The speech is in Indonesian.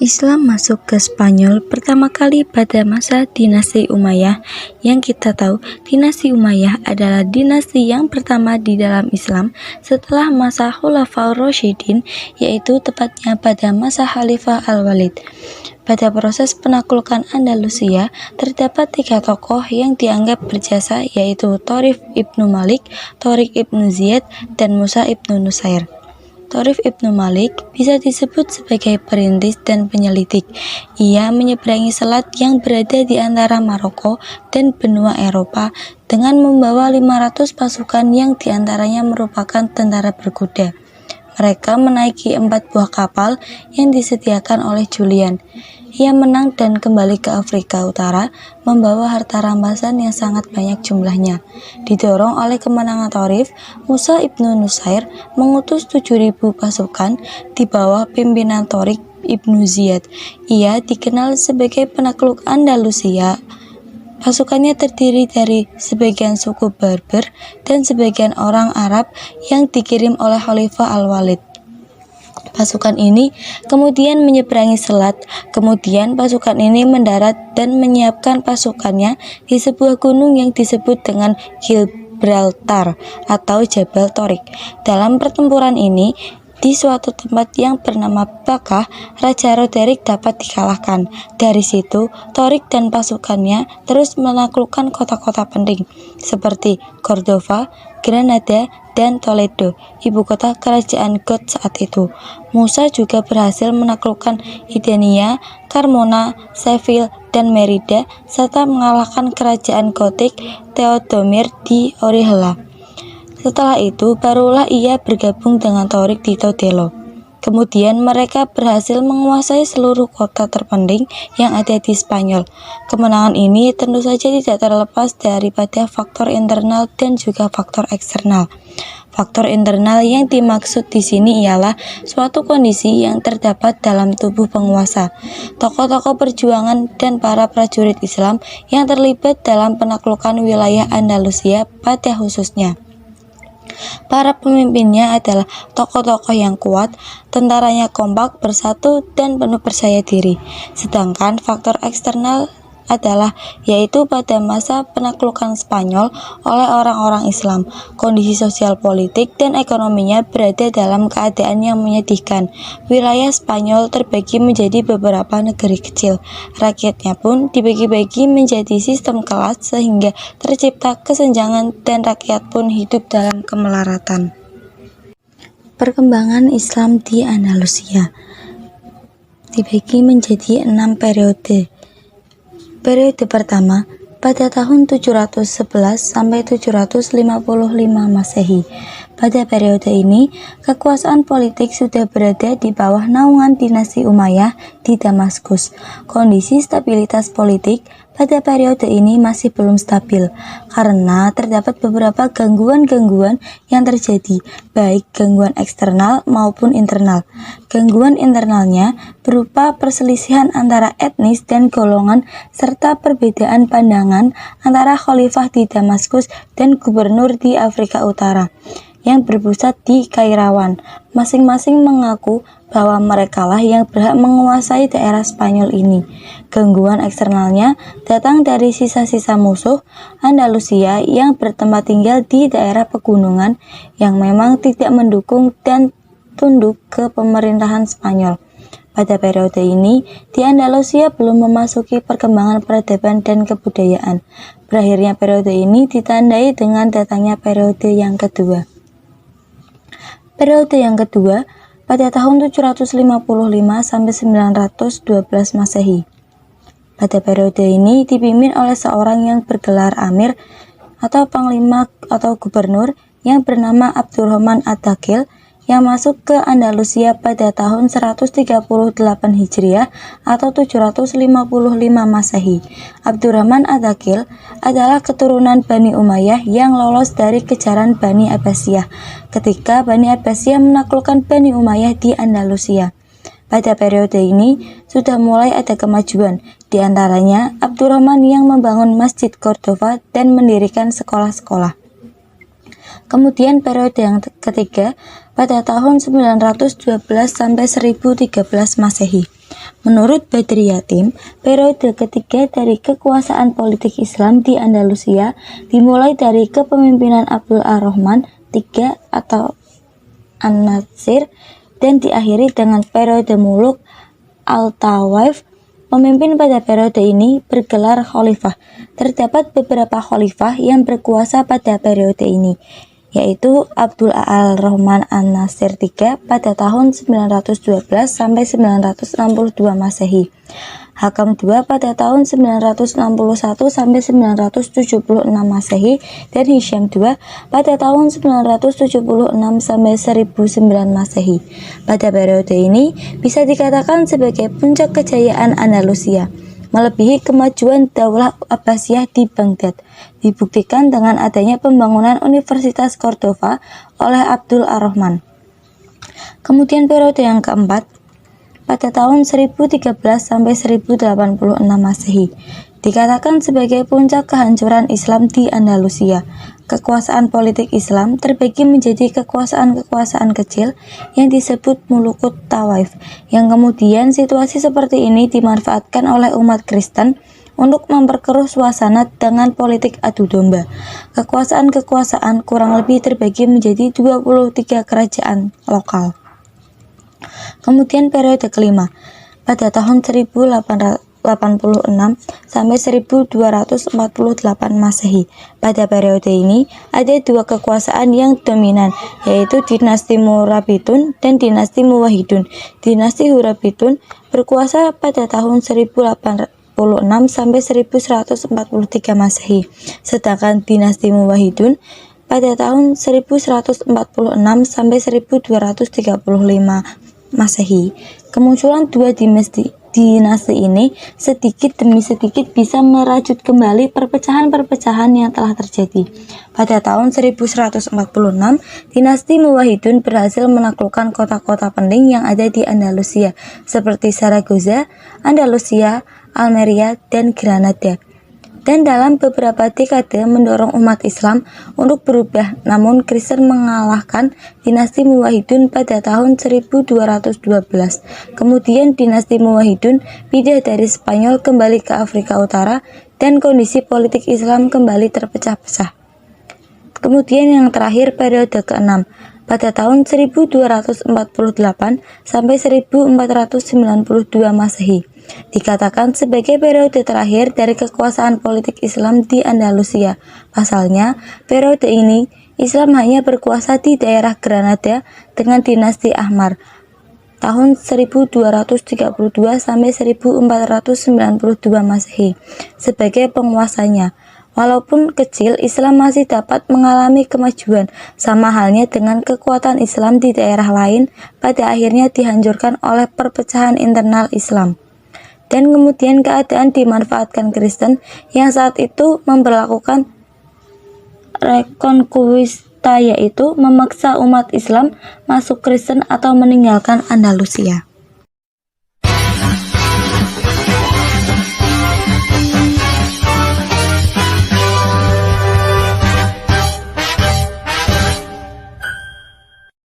Islam masuk ke Spanyol pertama kali pada masa dinasti Umayyah. Yang kita tahu, dinasti Umayyah adalah dinasti yang pertama di dalam Islam setelah masa Khulafaur Rasyidin, yaitu tepatnya pada masa Khalifah Al-Walid. Pada proses penaklukan Andalusia, terdapat 3 tokoh yang dianggap berjasa, yaitu Thorif ibnu Malik, Tharik ibnu Ziyad, dan Musa ibnu Nusair. Thorif ibnu Malik bisa disebut sebagai perintis dan penyelidik. Ia menyeberangi selat yang berada di antara Maroko dan benua Eropa dengan membawa 500 pasukan yang diantaranya merupakan tentara berkuda. Mereka menaiki 4 buah kapal yang disediakan oleh Julian. Ia menang dan kembali ke Afrika Utara membawa harta rampasan yang sangat banyak jumlahnya. Didorong oleh kemenangan Thorif, Musa ibnu Nusair mengutus 7.000 pasukan di bawah pimpinan Tharik ibnu Ziyad. Ia dikenal sebagai penakluk Andalusia. Pasukannya terdiri dari sebagian suku Berber dan sebagian orang Arab yang dikirim oleh Khalifah Al-Walid. Pasukan ini kemudian menyeberangi selat. Kemudian pasukan ini mendarat dan menyiapkan pasukannya di sebuah gunung yang disebut dengan Gibraltar atau Jabal Tharik. Dalam pertempuran ini, di suatu tempat yang bernama Bakah, Raja Roderick dapat dikalahkan. Dari situ, Tharik dan pasukannya terus menaklukkan kota-kota penting seperti Cordova, Granada, dan Toledo, ibu kota kerajaan Goth saat itu. Musa juga berhasil menaklukkan Hispania, Carmona, Seville, dan Merida, serta mengalahkan kerajaan Gotik Theodomir di Orihla. Setelah itu, barulah ia bergabung dengan Tharik di Todelo. Kemudian mereka berhasil menguasai seluruh kota terpenting yang ada di Spanyol. Kemenangan ini tentu saja tidak terlepas daripada faktor internal dan juga faktor eksternal. Faktor internal yang dimaksud di sini ialah suatu kondisi yang terdapat dalam tubuh penguasa, tokoh-tokoh perjuangan dan para prajurit Islam yang terlibat dalam penaklukan wilayah Andalusia pada khususnya. Para pemimpinnya adalah tokoh-tokoh yang kuat, tentaranya kompak, bersatu, dan penuh percaya diri. Sedangkan faktor eksternal adalah yaitu pada masa penaklukan Spanyol oleh orang-orang Islam, kondisi sosial politik dan ekonominya berada dalam keadaan yang menyedihkan. Wilayah Spanyol terbagi menjadi beberapa negeri kecil. Rakyatnya pun dibagi-bagi menjadi sistem kelas sehingga tercipta kesenjangan dan rakyat pun hidup dalam kemelaratan. Perkembangan Islam di Andalusia dibagi menjadi 6 periode. Periode pertama pada tahun 711 sampai 755 Masehi. Pada periode ini, kekuasaan politik sudah berada di bawah naungan dinasti Umayyah di Damaskus. Kondisi stabilitas politik pada periode ini masih belum stabil karena terdapat beberapa gangguan-gangguan yang terjadi, baik gangguan eksternal maupun internal. Gangguan internalnya berupa perselisihan antara etnis dan golongan serta perbedaan pandangan antara khalifah di Damaskus dan gubernur di Afrika Utara yang berpusat di Kairawan. Masing-masing mengaku bahwa merekalah yang berhak menguasai daerah Spanyol ini. Gangguan eksternalnya datang dari sisa-sisa musuh Andalusia yang bertempat tinggal di daerah pegunungan yang memang tidak mendukung dan tunduk ke pemerintahan Spanyol. Pada periode ini, di Andalusia belum memasuki perkembangan peradaban dan kebudayaan. Berakhirnya periode ini ditandai dengan datangnya periode yang kedua. Periode yang kedua pada tahun 755 sampai 912 Masehi. Pada periode ini dipimpin oleh seorang yang bergelar Amir atau Panglima atau Gubernur yang bernama Abdurrahman Ad-Dakhil yang masuk ke Andalusia pada tahun 138 Hijriah atau 755 Masehi. Abdurrahman Ad-Dakhil adalah keturunan Bani Umayyah yang lolos dari kejaran Bani Abbasiyah ketika Bani Abbasiyah menaklukkan Bani Umayyah di Andalusia. Pada periode ini sudah mulai ada kemajuan, di antaranya Abdurrahman yang membangun Masjid Cordova dan mendirikan sekolah-sekolah. Kemudian periode yang ketiga pada tahun 912 sampai 1013 Masehi. Menurut Badri Yatim, periode ketiga dari kekuasaan politik Islam di Andalusia dimulai dari kepemimpinan Abdul Ar-Rahman III atau An-Nasir dan diakhiri dengan periode Muluk Al-Tawaif. Pemimpin pada periode ini bergelar khalifah. Terdapat beberapa khalifah yang berkuasa pada periode ini, yaitu Abdul Ar-Rahman An-Nasir III pada tahun 912 sampai 962 Masehi, Hakam II pada tahun 961 sampai 976 Masehi, dan Hisham II pada tahun 976 sampai 1009 Masehi. Pada periode ini bisa dikatakan sebagai puncak kejayaan Andalusia, melebihi kemajuan Daulah Abbasiyah di Baghdad, dibuktikan dengan adanya pembangunan Universitas Cordova oleh Abdul Ar-Rahman. Kemudian periode yang keempat, pada tahun 1013 sampai 1086 Masehi, dikatakan sebagai puncak kehancuran Islam di Andalusia. Kekuasaan politik Islam terbagi menjadi kekuasaan-kekuasaan kecil yang disebut Mulukut Tawaif, yang kemudian situasi seperti ini dimanfaatkan oleh umat Kristen untuk memperkeruh suasana dengan politik adu domba. Kekuasaan-kekuasaan kurang lebih terbagi menjadi 23 kerajaan lokal. Kemudian periode kelima, pada tahun 1086 sampai 1248 Masehi. Pada periode ini ada dua kekuasaan yang dominan, yaitu dinasti Murabitun dan dinasti Muwahhidun. Dinasti Murabitun berkuasa pada tahun 1086 sampai 1143 Masehi, sedangkan dinasti Muwahhidun pada tahun 1146 sampai 1235 Masehi. Kemunculan dua dinasti ini sedikit demi sedikit bisa merajut kembali perpecahan-perpecahan yang telah terjadi. Pada tahun 1146, dinasti Muwahhidun berhasil menaklukkan kota-kota penting yang ada di Andalusia, seperti Saragoza, Andalusia, Almeria, dan Granada, dan dalam beberapa dekade mendorong umat Islam untuk berubah. Namun Kristen mengalahkan dinasti Muwahhidun pada tahun 1212. Kemudian dinasti Muwahhidun pindah dari Spanyol kembali ke Afrika Utara dan kondisi politik Islam kembali terpecah-pecah. Kemudian yang terakhir periode ke-6 pada tahun 1248 sampai 1492 Masehi, dikatakan sebagai periode terakhir dari kekuasaan politik Islam di Andalusia. Pasalnya, periode ini Islam hanya berkuasa di daerah Granada dengan dinasti Ahmar tahun 1232 sampai 1492 Masehi sebagai penguasanya. Walaupun kecil, Islam masih dapat mengalami kemajuan, sama halnya dengan kekuatan Islam di daerah lain pada akhirnya dihancurkan oleh perpecahan internal Islam. Dan kemudian keadaan dimanfaatkan Kristen yang saat itu memperlakukan rekonquista, yaitu memaksa umat Islam masuk Kristen atau meninggalkan Andalusia.